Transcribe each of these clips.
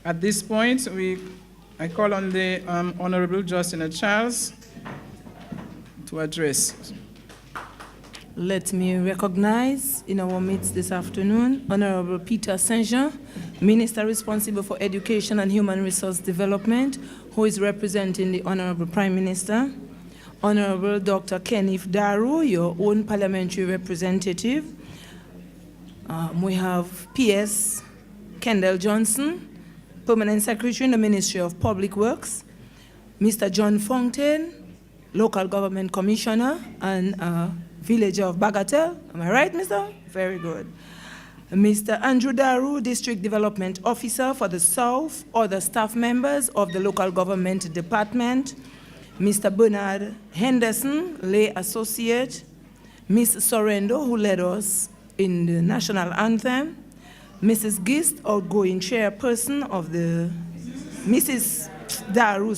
At this point, I call on the Honourable Justina Charles to address. Let me recognize in our midst this afternoon Honourable Peter Saint-Jean, Minister responsible for Education and Human Resource Development, who is representing the Honourable Prime Minister. Honourable Dr. Kenneth Daru, your own parliamentary representative. We have P.S. Kendall Johnson, Permanent Secretary in the Ministry of Public Works. Mr. John Fontaine, Local Government Commissioner and Villager of Bagatelle. Am I right, Mr.? Very good. Mr. Andrew Daru, District Development Officer for the South, other staff members of the Local Government Department. Mr. Bernard Henderson, Lay Associate. Ms. Sorrendo, who led us in the National Anthem. Mrs. Gist, outgoing chairperson of the, Mrs. Daru,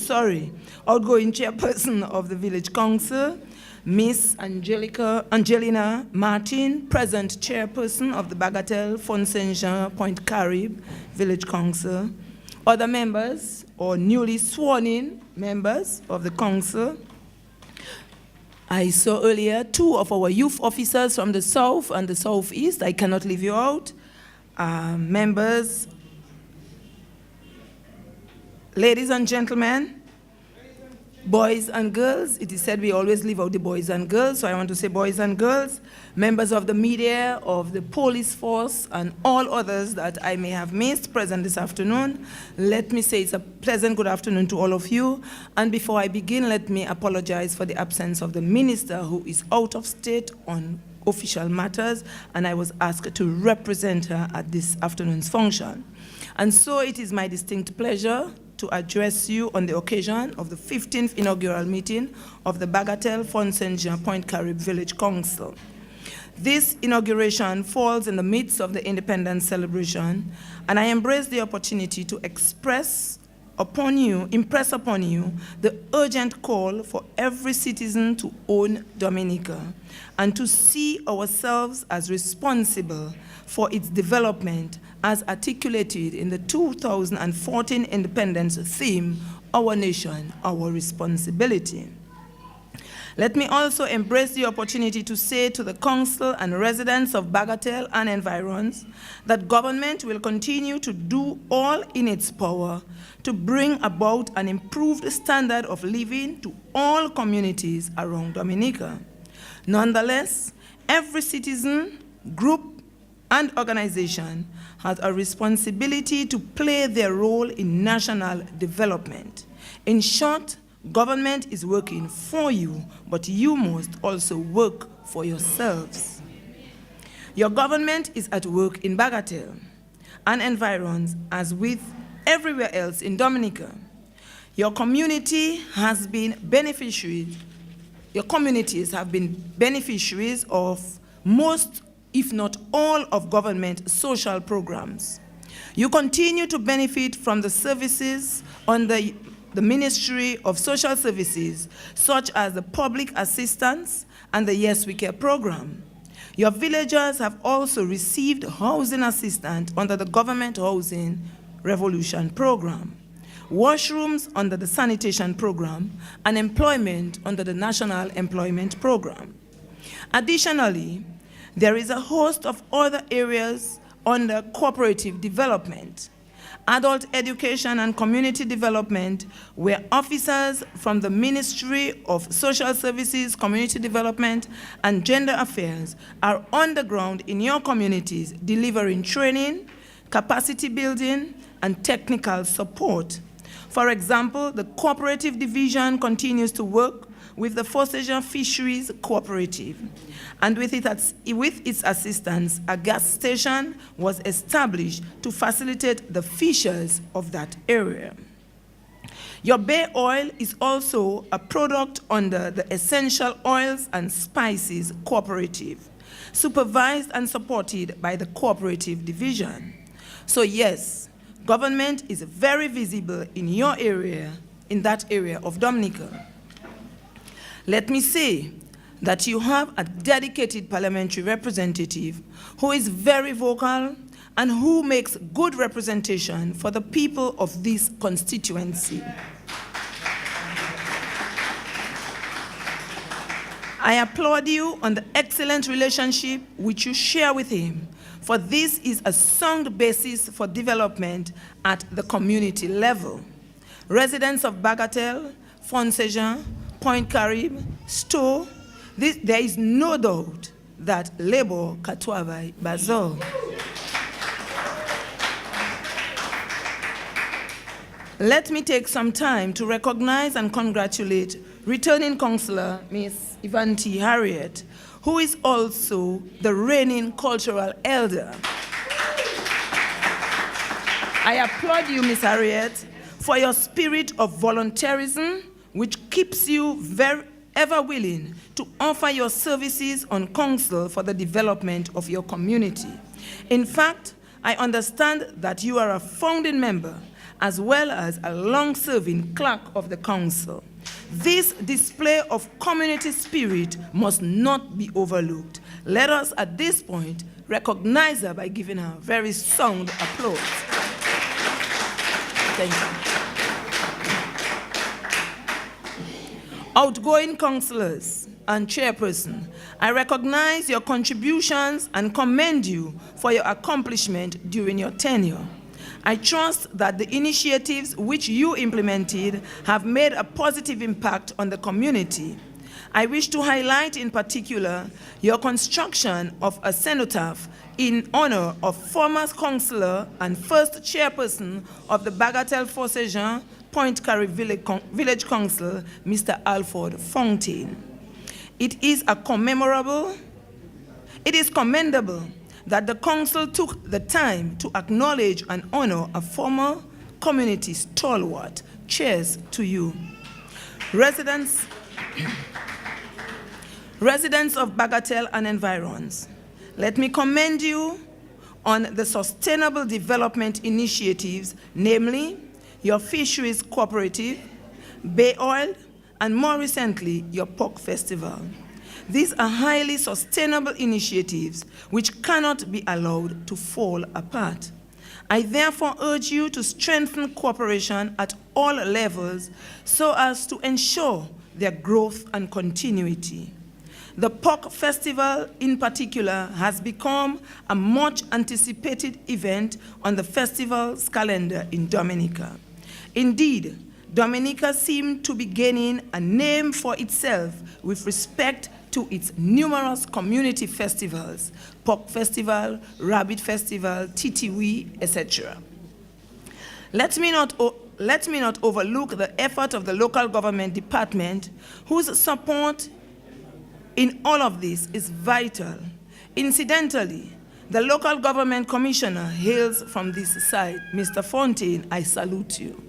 outgoing chairperson of the Village Council. Miss Angelina Martin, present chairperson of the Bagatelle, Saint-Jean, Pointe, Carib Village Council. Other members or newly sworn in members of the council. I saw earlier 2 of our youth officers from the South and the Southeast. I cannot leave you out. Members, ladies and gentlemen, boys and girls. It is said we always leave out the boys and girls, so I want to say boys and girls, members of the media, of the police force, and all others that I may have missed present this afternoon. Let me say it's a pleasant good afternoon to all of you. And before I begin, let me apologize for the absence of the minister who is out of state on official matters, and I was asked to represent her at this afternoon's function. And so it is my distinct pleasure to address you on the occasion of the 15th inaugural meeting of the Bagatelle, Saint-Jean, Pointe, Carib Village Council. This inauguration falls in the midst of the independence celebration, and I embrace the opportunity to impress upon you the urgent call for every citizen to own Dominica and to see ourselves as responsible for its development as articulated in the 2014 independence theme, Our Nation, Our Responsibility. Let me also embrace the opportunity to say to the council and residents of Bagatelle and environs that government will continue to do all in its power to bring about an improved standard of living to all communities around Dominica. Nonetheless, every citizen, group, and organization has a responsibility to play their role in national development. In short, government is working for you, but you must also work for yourselves. Your government is at work in Bagatelle and environs as with everywhere else in Dominica. Your community has been beneficiaries. Your communities have been beneficiaries of most, if not all, of government social programs. You continue to benefit from the services under the Ministry of Social Services, such as the Public Assistance and the Yes We Care program. Your villagers have also received housing assistance under the Government Housing Revolution program, washrooms under the Sanitation program, and employment under the National Employment program. Additionally, there is a host of other areas under cooperative development, adult education and community development, where officers from the Ministry of Social Services, Community Development, and Gender Affairs are on the ground in your communities delivering training, capacity building, and technical support. For example, the cooperative division continues to work with the Saint-Jean Fisheries Cooperative, and with its assistance, a gas station was established to facilitate the fishers of that area. Your bay oil is also a product under the Essential Oils and Spices Cooperative, supervised and supported by the cooperative division. So yes, government is very visible in your area, in that area of Dominica. Let me say that you have a dedicated parliamentary representative who is very vocal and who makes good representation for the people of this constituency. I applaud you on the excellent relationship which you share with him, for this is a sound basis for development at the community level. Residents of Bagatelle, Pointe, Pointe Carib, Stowe, there is no doubt that Labor Katwavai Bazol. Let me take some time to recognize and congratulate returning councillor Ms. Ivanti Harriet, who is also the reigning cultural elder. I applaud you, Ms. Harriet, for your spirit of volunteerism, which keeps you ever willing to offer your services on council for the development of your community. In fact, I understand that you are a founding member as well as a long-serving clerk of the council. This display of community spirit must not be overlooked. Let us, at this point, recognize her by giving her a very sound applause. Thank you. Outgoing councillors and chairperson, I recognize your contributions and commend you for your accomplishment during your tenure. I trust that the initiatives which you implemented have made a positive impact on the community. I wish to highlight in particular your construction of a cenotaph in honor of former councillor and first chairperson of the Bagatelle Fosse-Jean, Pointe Carib Village Council, Mr. Alfred Fontaine. It is commendable that the council took the time to acknowledge and honor a former community stalwart. Cheers to you. Residents of Bagatelle and environs, let me commend you on the sustainable development initiatives, namely your fisheries cooperative, Bay Oil, and more recently, your pork festival. These are highly sustainable initiatives which cannot be allowed to fall apart. I therefore urge you to strengthen cooperation at all levels so as to ensure their growth and continuity. The pork festival in particular has become a much anticipated event on the festival's calendar in Dominica. Indeed, Dominica seemed to be gaining a name for itself with respect to its numerous community festivals, pork festival, rabbit festival, titiwi, etc. Let me not overlook the effort of the local government department, whose support in all of this is vital. Incidentally, the local government commissioner hails from this side. Mr. Fontaine, I salute you.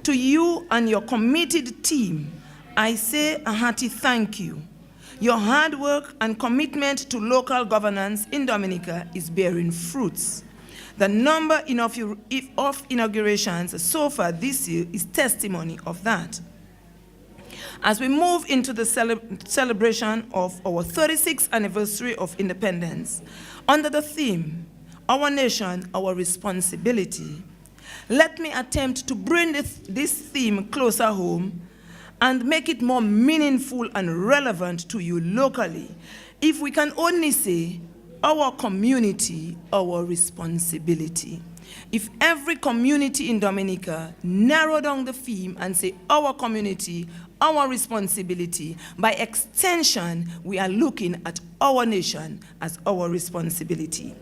To you and your committed team, I say a hearty thank you. Your hard work and commitment to local governance in Dominica is bearing fruits. The number of inaugurations so far this year is testimony of that. As we move into the celebration of our 36th anniversary of independence, under the theme, Our Nation, Our Responsibility, let me attempt to bring this theme closer home and make it more meaningful and relevant to you locally. If we can only say, our community, our responsibility. If every community in Dominica narrow down the theme and say, our community, our responsibility, by extension, we are looking at our nation as our responsibility.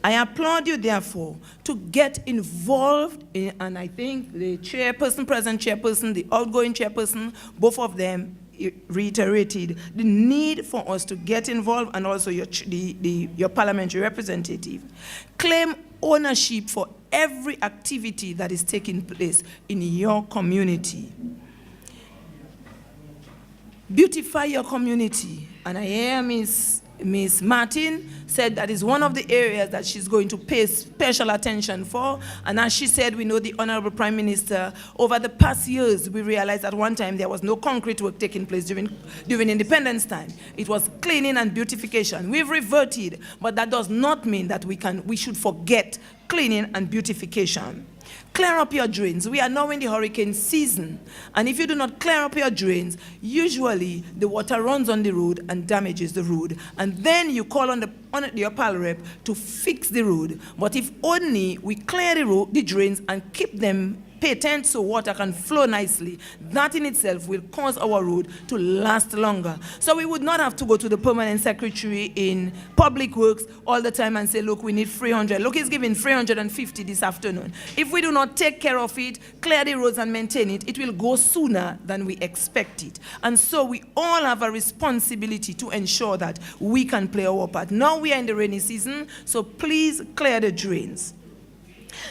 I applaud you, therefore, to get involved in, and I think the chairperson, present chairperson, the outgoing chairperson, both of them reiterated the need for us to get involved, and also your parliamentary representative. Claim ownership for every activity that is taking place in your community. Beautify your community. And I hear Ms. Ms. Martin said that is one of the areas that she's going to pay special attention for. And as she said, we know the Honourable Prime Minister, over the past years, we realized at one time there was no concrete work taking place during independence time. It was cleaning and beautification. We've reverted, but that does not mean that we should forget cleaning and beautification. Clear up your drains. We are now in the hurricane season, and if you do not clear up your drains, usually the water runs on the road and damages the road, and then you call on the Opal rep to fix the road. But if only we clear the drains and keep them patent so water can flow nicely, that in itself will cause our road to last longer. So we would not have to go to the permanent secretary in public works all the time and say, look, we need 300. Look, he's giving 350 this afternoon. If we do not take care of it, clear the roads and maintain it, it will go sooner than we expect it. And so we all have a responsibility to ensure that we can play our part. Now we are in the rainy season, so please clear the drains.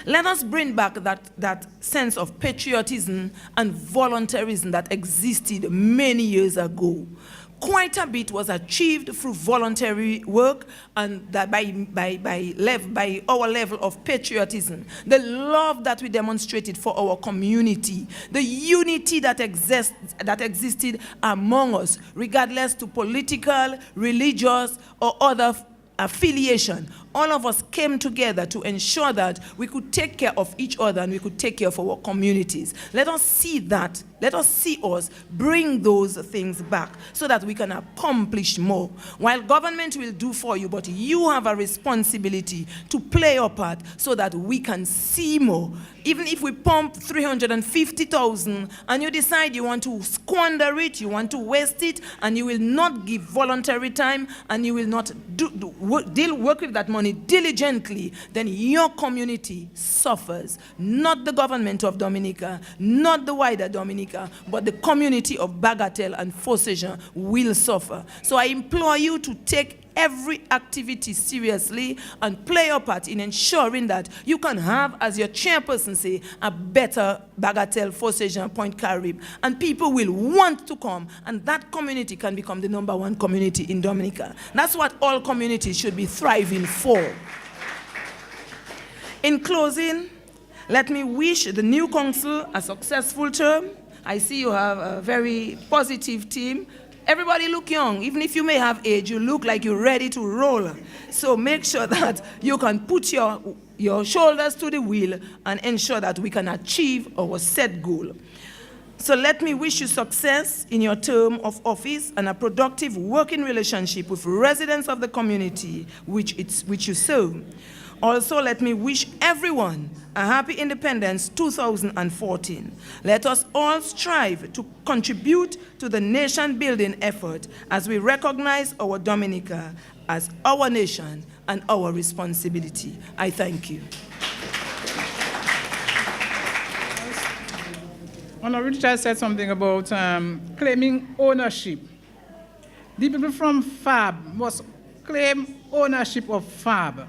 Let us bring back that sense of patriotism and voluntarism that existed many years ago. Quite a bit was achieved through voluntary work and that by our level of patriotism. The love that we demonstrated for our community, the unity that existed among us, regardless to political, religious, or other affiliation. All of us came together to ensure that we could take care of each other and we could take care of our communities. Let us see that. Let us see us bring those things back so that we can accomplish more. While government will do for you, but you have a responsibility to play your part so that we can see more. Even if we pump 350,000 and you decide you want to squander it, you want to waste it, and you will not give voluntary time and you will not work with that money diligently, then your community suffers. Not the government of Dominica, not the wider Dominica, but the community of Bagatelle and Fosséjean will suffer. So I implore you to take every activity seriously and play your part in ensuring that you can have, as your chairperson say, a better Bagatelle, Fosséjean, Pointe, Carib, and people will want to come, and that community can become the #1 community in Dominica. That's what all communities should be thriving for. In closing, let me wish the new council a successful term. I see you have a very positive team. Everybody look young. Even if you may have age, you look like you're ready to roll. So make sure that you can put your shoulders to the wheel and ensure that we can achieve our set goal. So let me wish you success in your term of office and a productive working relationship with residents of the community which you serve. Also, let me wish everyone a happy Independence 2014. Let us all strive to contribute to the nation-building effort as we recognize our Dominica as our nation and our responsibility. I thank you. Honourable Richard said something about claiming ownership. The people from FAB must claim ownership of FAB.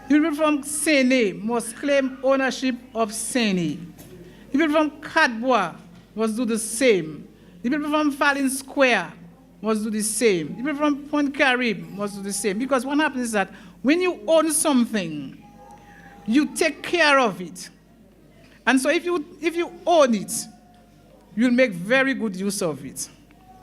The people from Sene must claim ownership of Sene. The people from Cadbois must do the same. The people from Fallin Square must do the same. The people from Pointe Carib must do the same. Because what happens is that when you own something, you take care of it. And so if you own it, you'll make very good use of it.